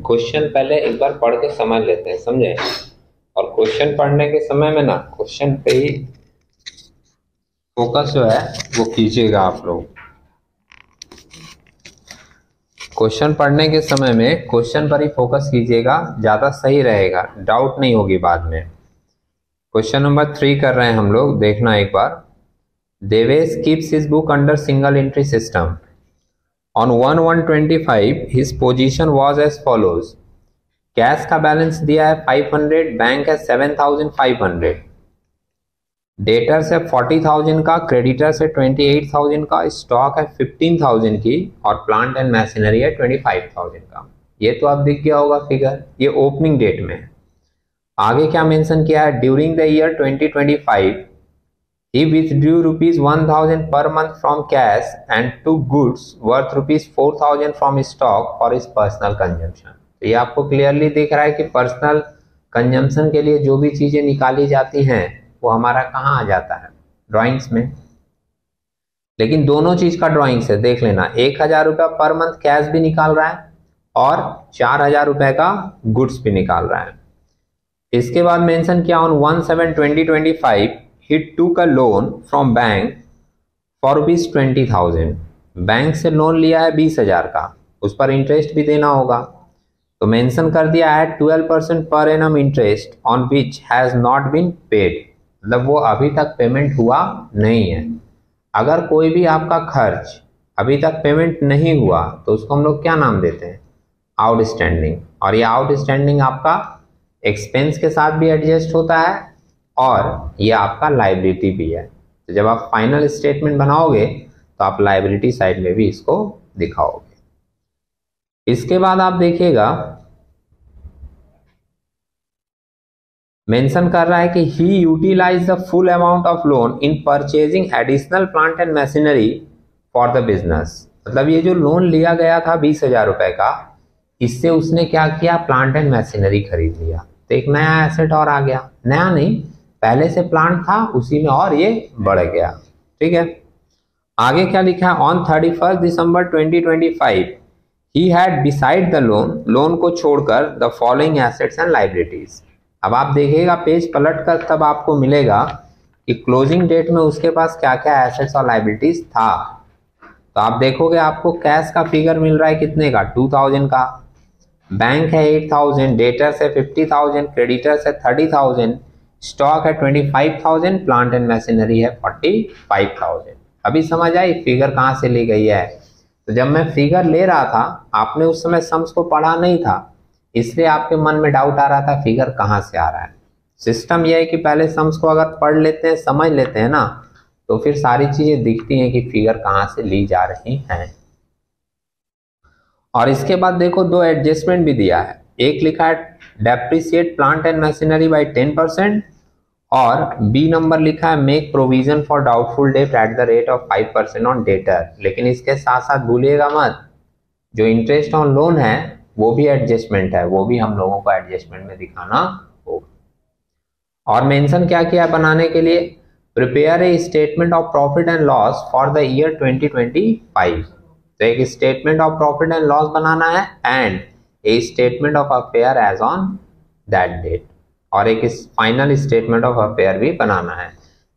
Question पहले एक बार पढ़ के समझ लेते हैं, समझे। और क्वेश्चन पढ़ने के समय में ना क्वेश्चन पे ही फोकस जो है वो कीजिएगा आप लोग। क्वेश्चन पढ़ने के समय में क्वेश्चन पर ही फोकस कीजिएगा, ज्यादा सही रहेगा, डाउट नहीं होगी बाद में। क्वेश्चन नंबर 3 कर रहे हैं हम लोग, देखना एक बार। Devesh keeps his book under single entry system. On 1/125 his position was as follows. Cash का बैलेंस दिया है 500, बैंक है 7500, डेटर से 40,000 का, क्रेडिटर से 28,000 का, स्टॉक है 15,000 की और प्लांट एंड मशीनरी है 25,000 का। ये तो अब दिख गया होगा फिगर, ये ओपनिंग डेट में है। आगे क्या मेंशन किया है, during the year 2025 he withdrew ₹1,000 per month from cash and took goods worth ₹4,000 from stock for his personal consumption। तो ये आपको क्लियरली दिख रहा है कि पर्सनल कंजम्पशन के लिए जो भी चीजें निकाली जाती हैं वो हमारा कहाँ आ जाता है, ड्राइंग्स में। लेकिन दोनों चीज का ड्राइंग्स है, देख लेना। 1,000 रुपया पर मंथ कैश भी निकाल रहा है और 4,000 रुपए का गुड्स भी निकाल रहा है। इसके बाद मेंशन किया on 1/7/2025 he took a loan from bank for ₹20,000। Bank से लोन लिया है 20,000 का, उस पर इंटरेस्ट भी देना होगा। तो मेंशन कर दिया है 12% per annum interest on which has not been paid, मतलब वो अभी तक पेमेंट हुआ नहीं है। अगर कोई भी आपका खर्च अभी तक पेमेंट नहीं हुआ तो उसको हम लोग क्या नाम देते हैं, आउटस्टैंडिंग। और ये आउटस्टैंडिंग आपका एक्सपेंस के साथ भी एडजस्ट होता है और ये आपका लायबिलिटी भी है। तो जब आप फाइनल स्टेटमेंट बनाओगे तो आप लायबिलिटी साइड में भी इसको दिखाओगे। इसके बाद आप देखिएगा मेंशन कर रहा है कि he utilise the full amount of loan in purchasing additional plant and machinery for the business. मतलब ये जो लोन लिया गया था 20,000 रुपए का, इससे उसने क्या किया, प्लांट एंड मशीनरी खरीद लिया। तो एक नया एसेट और आ गया, नया नहीं, पहले से प्लांट था उसी में और ये बढ़ गया। ठीक है, आगे क्या लिखा है, on 31 December 2025 he had beside the loan को छोड़कर the following assets and liabilities. अब आप देखिएगा पेज पलट कर, तब आपको मिलेगा कि क्लोजिंग डेट में उसके पास क्या क्या एसेट्स और लायबिलिटीज था। तो आप देखोगे आपको कैश का फिगर मिल रहा है कितने का, 2,000 का, बैंक है 8,000, डेटर से 50,000, क्रेडिटर से 30,000, स्टॉक है 25,000, प्लांट एंड मशीनरी है 45,000। अभी समझ आई फिगर कहाँ से ली गई है। तो जब मैं फिगर ले रहा था आपने उस समय सम्स को पढ़ा नहीं था, इसलिए आपके मन में डाउट आ रहा था फिगर कहाँ से आ रहा है। सिस्टम यह है कि पहले सम्स को अगर पढ़ लेते हैं, समझ लेते हैं ना, तो फिर सारी चीजें दिखती हैं कि फिगर कहाँ से ली जा रही हैं। और इसके बाद देखो दो एडजस्टमेंट भी दिया है, एक लिखा है depreciate plant and machinery by 10% और बी नंबर लिखा है make provision for doubtful debt at the rate of 5% on debtor. लेकिन इसके साथ साथ भूलिएगा मत, जो इंटरेस्ट ऑन लोन है वो भी एडजस्टमेंट है, वो भी हम लोगों को एडजस्टमेंट में दिखाना होगा। और मेंशन क्या किया बनाने के लिए, prepare a statement of profit and loss for the year 2025। तो एक statement of profit and loss बनाना है and a statement of affair as on that date, और एक फाइनल स्टेटमेंट ऑफ अफेयर भी बनाना है।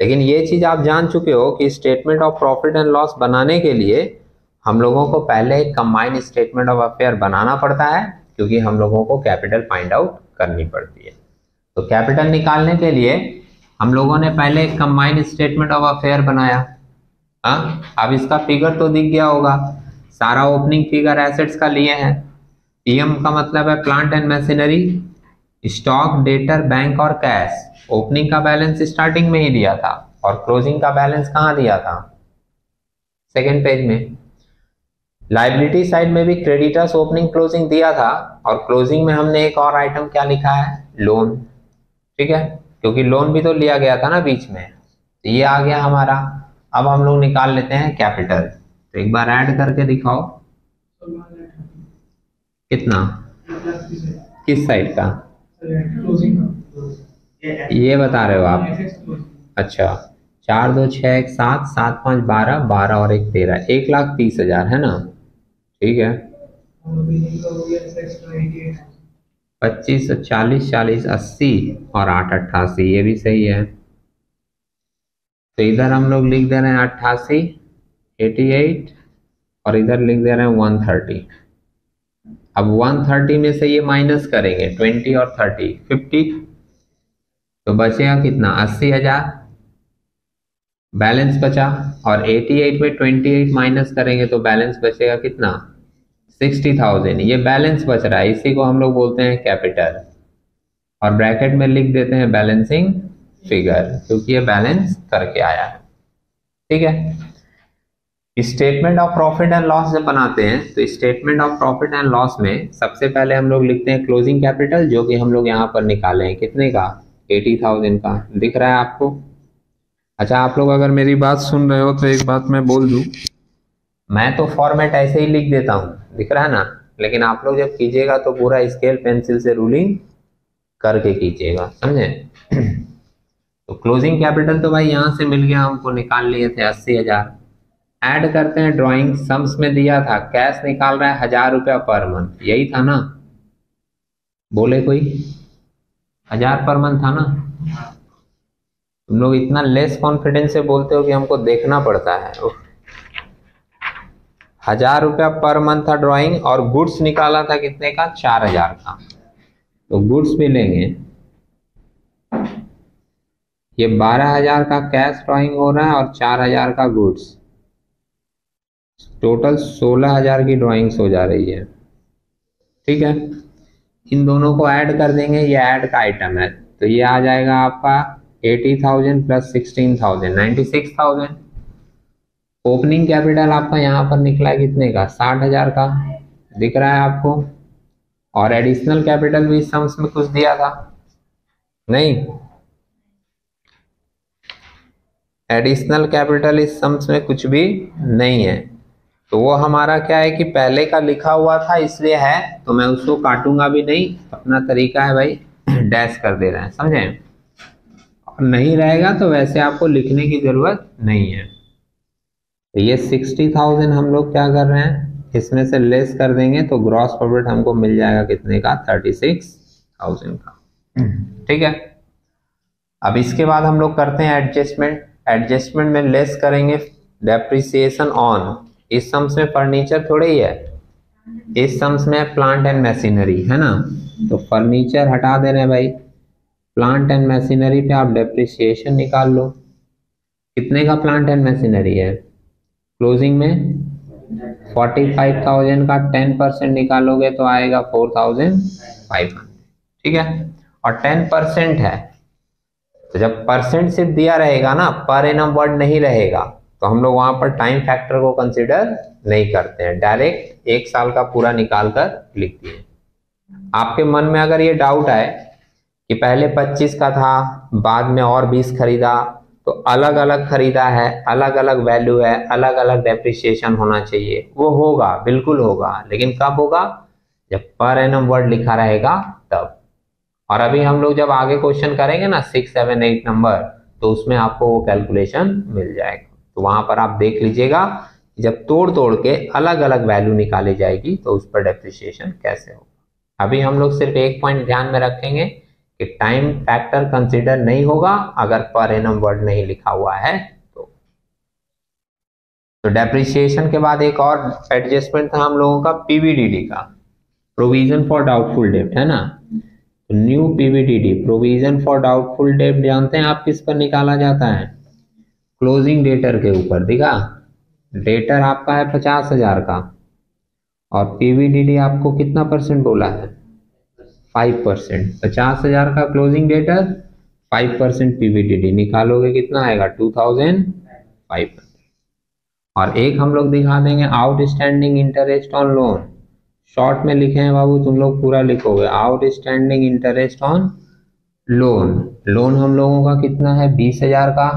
लेकिन ये चीज आप जान चुके हो कि statement of profit and loss बनाने के लिए हम लोगों को पहले एक कंबाइंड स्टेटमेंट ऑफ अफेयर बनाना पड़ता है, क्योंकि हम लोगों को कैपिटल फाइंड आउट करनी पड़ती है। तो कैपिटल निकालने के लिए हम लोगों ने पहले एक कंबाइंड स्टेटमेंट ऑफ अफेयर बनाया। अब इसका फिगर तो दिख गया होगा, सारा ओपनिंग फिगर एसेट्स का लिए हैं। पीएम का मतलब है plant and machinery, stock, debtor, bank और कैश। ओपनिंग का बैलेंस स्टार्टिंग में ही दिया था और क्लोजिंग का बैलेंस कहाँ दिया था, सेकेंड पेज में। लायबिलिटी साइड में भी क्रेडिटर्स ओपनिंग क्लोजिंग दिया था और क्लोजिंग में हमने एक और आइटम क्या लिखा है, लोन। ठीक है, क्योंकि लोन भी तो लिया गया था ना बीच में, तो ये आ गया हमारा। अब हम लोग निकाल लेते हैं कैपिटल। तो एक बार ऐड करके दिखाओ कितना, किस साइड का, ये बता रहे हो आप। अच्छा, 4 2 6 1 7 7 5 12 12 और 1 13, 1,30,000 है ना। ठीक है, 25 40 40 80 और 8 88, ये भी सही है। तो इधर हम लोग लिख दे रहे हैं 88 88 और इधर लिख दे रहे हैं 130। अब 130 में से ये माइनस करेंगे 20 और 30 50, तो बचेगा कितना 80,000 बैलेंस बचा। और 88 में 28 माइनस करेंगे तो बैलेंस बचेगा कितना 60,000। ये बैलेंस बच रहा है, इसी को हम लोग बोलते हैं कैपिटल, और ब्रैकेट में लिख देते हैं बैलेंसिंग फिगर, क्योंकि ये बैलेंस करके आया है। ठीक है। Statement of profit and loss जब बनाते हैं तो statement of profit and loss में सबसे पहले हम लोग लिखते हैं क्लोजिंग कैपिटल, जो कि हम लोग यहाँ पर निकाले हैं कितने का 80,000 का। दिख रहा है आपको? अच्छा, आप लोग अगर मेरी बात सुन रहे हो तो एक बात मैं बोल दूं, मैं तो फॉर्मेट ऐसे ही लिख देता हूँ, दिख रहा है ना, लेकिन आप लोग जब कीजिएगा तो पूरा स्केल पेंसिल से रूलिंग करके कीजिएगा, समझे? तो क्लोजिंग कैपिटल तो भाई यहाँ से मिल गया, हमको निकाल लिए थे 80,000। ऐड करते हैं ड्राइंग सम्स में दिया था, कैश निकाल रहा है 1,000 रुपया पर मंथ, यही था ना? बोले कोई 1,000 पर मंथ था ना? तुम लोग इतना लेस कॉन्फिडेंस से बोलते हो कि हमको देखना पड़ता है। 1,000 रुपया पर मंथ था ड्राइंग, और गुड्स निकाला था कितने का 4,000 का, तो गुड्स भी लेंगे। ये 12,000 का कैश ड्राइंग हो रहा है और 4,000 का गुड्स, टोटल 16,000 की ड्राइंग्स हो जा रही है। ठीक है, इन दोनों को ऐड कर देंगे, ये ऐड का आइटम है, तो ये आ जाएगा आपका 80,000 प्लस 16,000 96,000। ओपनिंग कैपिटल आपका यहाँ पर निकला है कितने का 60,000 का, दिख रहा है आपको? और एडिशनल कैपिटल भी इस सम्स में कुछ दिया था नहीं? एडिशनल कैपिटल इस सम्स में कुछ भी नहीं है, तो वो हमारा क्या है कि पहले का लिखा हुआ था इसलिए है, तो मैं उसको काटूंगा भी नहीं, अपना तरीका है भाई डैश कर दे रहे हैं, समझे? और नहीं रहेगा तो वैसे आपको लिखने की जरूरत नहीं है। तो ये 60,000 हम लोग क्या कर रहे हैं, इसमें से लेस कर देंगे तो ग्रॉस प्रॉफिट हमको मिल जाएगा कितने का 36,000 का। ठीक है, अब इसके बाद हम लोग करते हैं एडजस्टमेंट। एडजस्टमेंट में लेस करेंगे डेप्रिसिएशन ऑन, इस सम्स में फर्नीचर थोड़े ही है, इस सम्स में प्लांट एंड मशीनरी है ना, तो फर्नीचर हटा दे रहे हैं भाई, प्लांट एंड मशीनरी पे आप डेप्रिसिएशन निकाल लो। कितने का प्लांट एंड मशीनरी है क्लोजिंग में 45,000 का 10% निकालोगे तो आएगा 4,500। ठीक है, और 10% है, तो जब परसेंट सिर्फ दिया रहेगा ना, पर एनम वर्ड नहीं रहेगा, तो हम लोग वहां पर टाइम फैक्टर को कंसीडर नहीं करते हैं, डायरेक्ट 1 साल का पूरा निकाल कर लिख दिए। आपके मन में अगर ये डाउट आए कि पहले 25 का था बाद में और 20 खरीदा, तो अलग अलग खरीदा है, अलग अलग वैल्यू है, अलग अलग डेप्रिसिएशन होना चाहिए, वो होगा, बिल्कुल होगा, लेकिन कब होगा जब पर एनम वर्ड लिखा रहेगा तब। और अभी हम लोग जब आगे क्वेश्चन करेंगे ना 6 7 8 नंबर, तो उसमें आपको वो कैलकुलेशन मिल जाएगा, तो वहां पर आप देख लीजिएगा जब तोड़ तोड़ के अलग अलग वैल्यू निकाली जाएगी तो उस पर डेप्रिसिएशन कैसे होगा। अभी हम लोग सिर्फ एक पॉइंट ध्यान में रखेंगे कि टाइम फैक्टर कंसीडर नहीं होगा अगर पर एनम वर्ड नहीं लिखा हुआ है तो डेप्रिसिएशन के बाद एक और एडजस्टमेंट था हम लोगों का पीवीडीडी का, प्रोविजन फॉर डाउटफुल डेब्ट, है ना। न्यू पीवीडीडी प्रोविजन फॉर डाउटफुल डेब्ट जानते हैं आप किस पर निकाला जाता है, क्लोजिंग डेटर के ऊपर, दिखा डेटर आपका है 50,000 का और पीवीडीडी आपको कितना परसेंट बोला है 5%, 50,000 का क्लोजिंग डेटर 5% पीवीडीडी निकालोगे कितना आएगा 2,500। और एक हम लोग दिखा देंगे outstanding interest on loan, short में लिखे हैं बाबू, तुम लोग पूरा लिखोगे outstanding interest on loan. Loan हम लोगों का कितना है 20,000 का,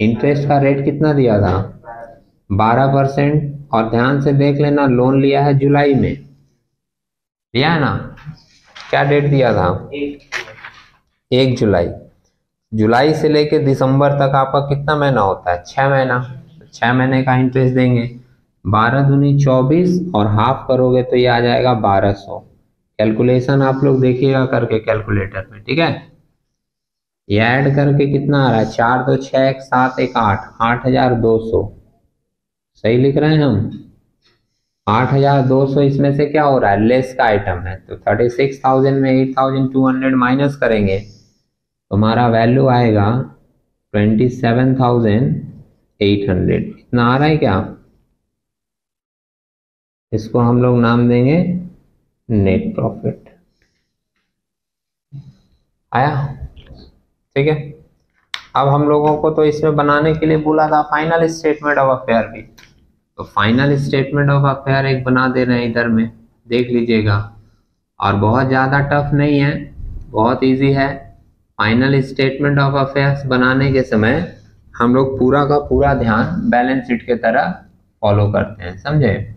इंटरेस्ट का रेट कितना दिया था 12%, और ध्यान से देख लेना लोन लिया है जुलाई में, लिया है ना, क्या डेट दिया था 1 जुलाई। जुलाई से लेके दिसंबर तक आपका कितना महीना होता है 6 महीना, 6 महीने का इंटरेस्ट देंगे, 12 दूनी 24 और हाफ करोगे तो ये आ जाएगा 1200। कैलकुलेशन आप लोग देखिएगा करके कैलकुलेटर में, ठीक है। ये ऐड करके कितना आ रहा है, 4 2 6 1 7 1 8, 8200। सही लिख रहे हैं हम, 8200। इसमें से क्या हो रहा है, लेस का आइटम है, तो 36,000 में 8,200 माइनस करेंगे तो हमारा वैल्यू आएगा 27,800। इतना आ रहा है क्या, इसको हम लोग नाम देंगे नेट प्रॉफिट। आया, ठीक है। अब हम लोगों को तो इसमें बनाने के लिए बोला था फाइनल स्टेटमेंट ऑफ अफेयर भी, तो फाइनल स्टेटमेंट ऑफ अफेयर एक बना दे रहे हैं इधर में, देख लीजिएगा। और बहुत ज़्यादा टफ नहीं है, बहुत इजी है। फाइनल स्टेटमेंट ऑफ अफेयर्स बनाने के समय हम लोग पूरा का पूरा ध्यान बैलेंस शीट के तरह फॉलो करते हैं, समझे।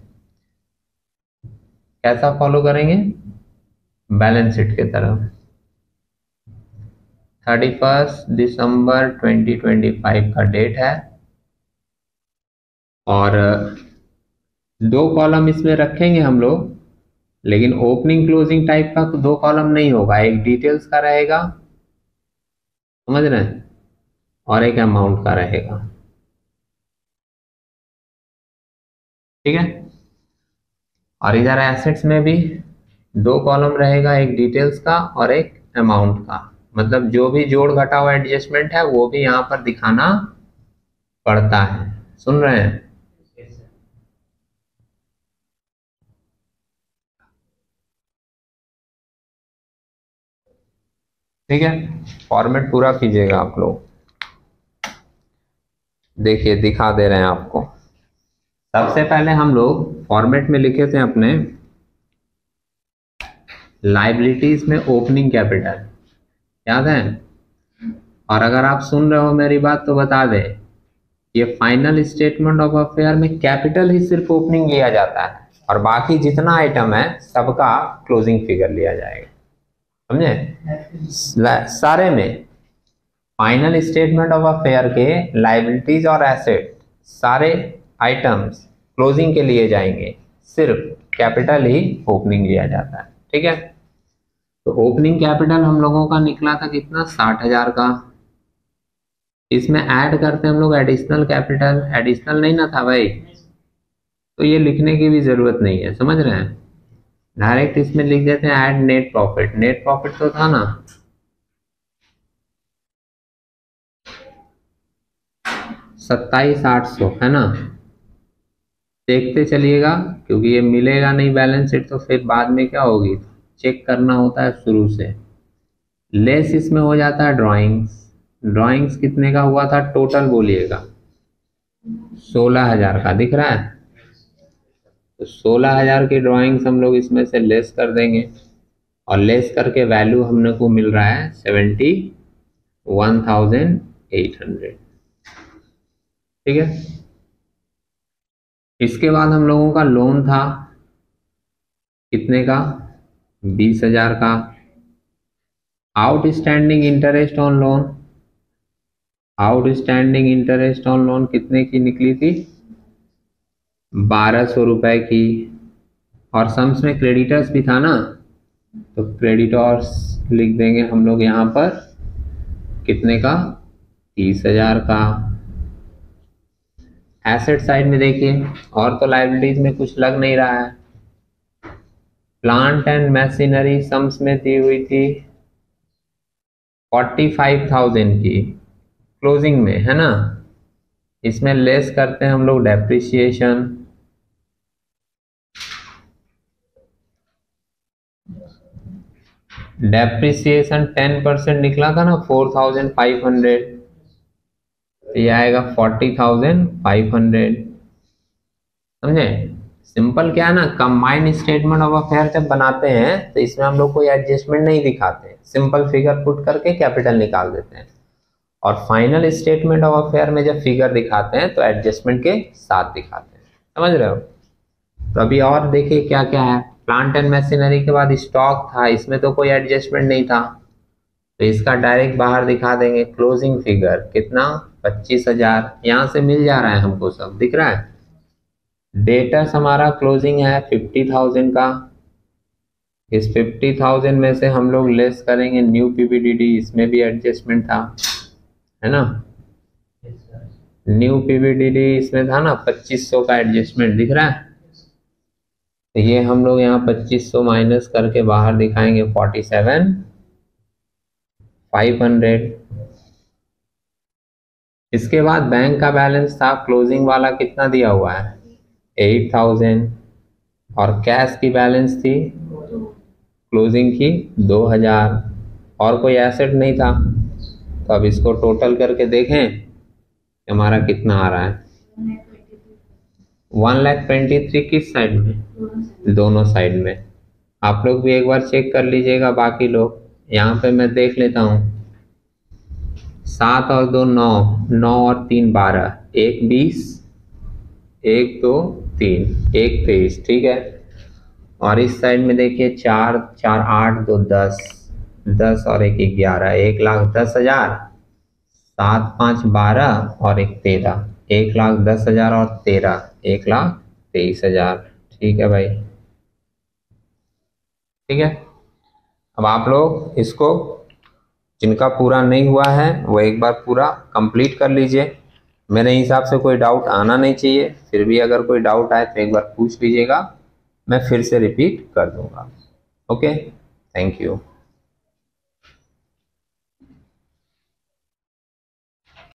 कैसा फॉलो करेंगे, बैलेंस शीट के तरह। 31 दिसंबर 2025 का डेट है और 2 कॉलम इसमें रखेंगे हम लोग, लेकिन ओपनिंग क्लोजिंग टाइप का तो 2 कॉलम नहीं होगा, एक डिटेल्स का रहेगा, समझ रहे हैं, और एक अमाउंट का रहेगा, ठीक है। और इधर एसेट्स में भी 2 कॉलम रहेगा, एक डिटेल्स का और एक अमाउंट का। मतलब जो भी जोड़ घटाव एडजस्टमेंट है वो भी यहाँ पर दिखाना पड़ता है, सुन रहे हैं। ठीक है, फॉर्मेट पूरा कीजिएगा आप लोग। देखिए दिखा दे रहे हैं आपको। सबसे पहले हम लोग फॉर्मेट में लिखे थे अपने लाइबिलिटीज में ओपनिंग कैपिटल, याद है। और अगर आप सुन रहे हो मेरी बात तो बता दें, ये फाइनल स्टेटमेंट ऑफ अफेयर में कैपिटल ही सिर्फ ओपनिंग लिया जाता है और बाकी जितना आइटम है सबका क्लोजिंग फिगर लिया जाएगा, समझे। सारे में फाइनल स्टेटमेंट ऑफ अफेयर के लाइबिलिटीज और एसेट सारे आइटम्स क्लोजिंग के लिए जाएंगे, सिर्फ कैपिटल ही ओपनिंग लिया जाता है, ठीक है। तो ओपनिंग कैपिटल हम लोगों का निकला था कितना, 60,000 का। इसमें ऐड करते हैं हम लोग एडिशनल कैपिटल, एडिशनल नहीं ना था भाई, तो ये लिखने की भी जरूरत नहीं है, समझ रहे हैं। डायरेक्ट इसमें लिख देते हैं add net profit. Net profit तो था ना 27,800, है ना। देखते चलिएगा क्योंकि ये मिलेगा नहीं बैलेंस शीट तो फिर बाद में क्या होगी, चेक करना होता है शुरू से। लेस इसमें हो जाता है ड्राइंग्स। ड्राइंग्स कितने का हुआ था टोटल, बोलिएगा 16,000 का, दिख रहा है। तो 16,000 की ड्राइंग्स हम लोग इसमें से लेस कर देंगे और लेस करके वैल्यू हमने को मिल रहा है 71,800, ठीक है। इसके बाद हम लोगों का लोन था कितने का, 20,000 का। Outstanding interest on loan, outstanding interest on loan कितने की निकली थी, 1200 रुपए की। और सम्स में क्रेडिटर्स भी था ना, तो क्रेडिटर्स लिख देंगे हम लोग यहाँ पर कितने का, 30,000 का। एसेट साइड में देखिए, और तो लाइबिलिटीज में कुछ लग नहीं रहा है। प्लांट एंड मशीनरी सम्स में दी हुई थी 45,000 की क्लोजिंग में, है ना। इसमें लेस करते हैं हम लोग डेप्रिसिएशन, डेप्रिसिएशन 10% निकला था ना 4,500, ये आएगा 40,500, समझे। सिंपल क्या है ना, कंबाइंड स्टेटमेंट ऑफ अफेयर जब बनाते हैं तो इसमें हम लोग कोई एडजस्टमेंट नहीं दिखाते, सिंपल फिगर पुट करके कैपिटल निकाल देते हैं। और फाइनल स्टेटमेंट ऑफ अफेयर में जब फिगर दिखाते हैं तो एडजस्टमेंट के साथ दिखाते हैं, समझ रहे हो। तो अभी और देखिए क्या क्या है। प्लांट एंड मशीनरी के बाद स्टॉक था, इसमें तो कोई एडजस्टमेंट नहीं था, तो इसका डायरेक्ट बाहर दिखा देंगे। क्लोजिंग फिगर कितना, 25,000, यहाँ से मिल जा रहा है हमको, सब दिख रहा है। डेटर्स हमारा क्लोजिंग है 50,000 का। इस 50,000 में से हम लोग लेस करेंगे न्यू पीवीडीडी, इसमें भी एडजस्टमेंट था, है ना। न्यू पीवीडीडी इसमें था ना 2500 का एडजस्टमेंट दिख रहा है। तो ये हम लोग यहाँ 2500 माइनस करके बाहर दिखाएंगे 47,500। इसके बाद बैंक का बैलेंस था क्लोजिंग वाला, कितना दिया हुआ है 8,000, और कैश की बैलेंस थी क्लोजिंग की 2,000, और कोई एसेट नहीं था। तो अब इसको टोटल करके देखें हमारा कितना आ रहा है 1,23,000 किस साइड में, दोनों साइड में। आप लोग भी एक बार चेक कर लीजिएगा, बाकी लोग यहाँ पे मैं देख लेता हूँ। 7 और 2 9, 9 और 3 12, 1 20, 1 2 3, 1 23, ठीक है। और इस साइड में देखिए 4 4 8 2 10, 10 और 1 11, 1,10,000, 7 5 12 और 1 13, 1,10,000 और 13, 1,23,000, ठीक है भाई, ठीक है। अब आप लोग इसको, जिनका पूरा नहीं हुआ है वो एक बार पूरा कंप्लीट कर लीजिए। मेरे हिसाब से कोई डाउट आना नहीं चाहिए, फिर भी अगर कोई डाउट आए तो एक बार पूछ लीजिएगा, मैं फिर से रिपीट कर दूंगा। Okay, thank you.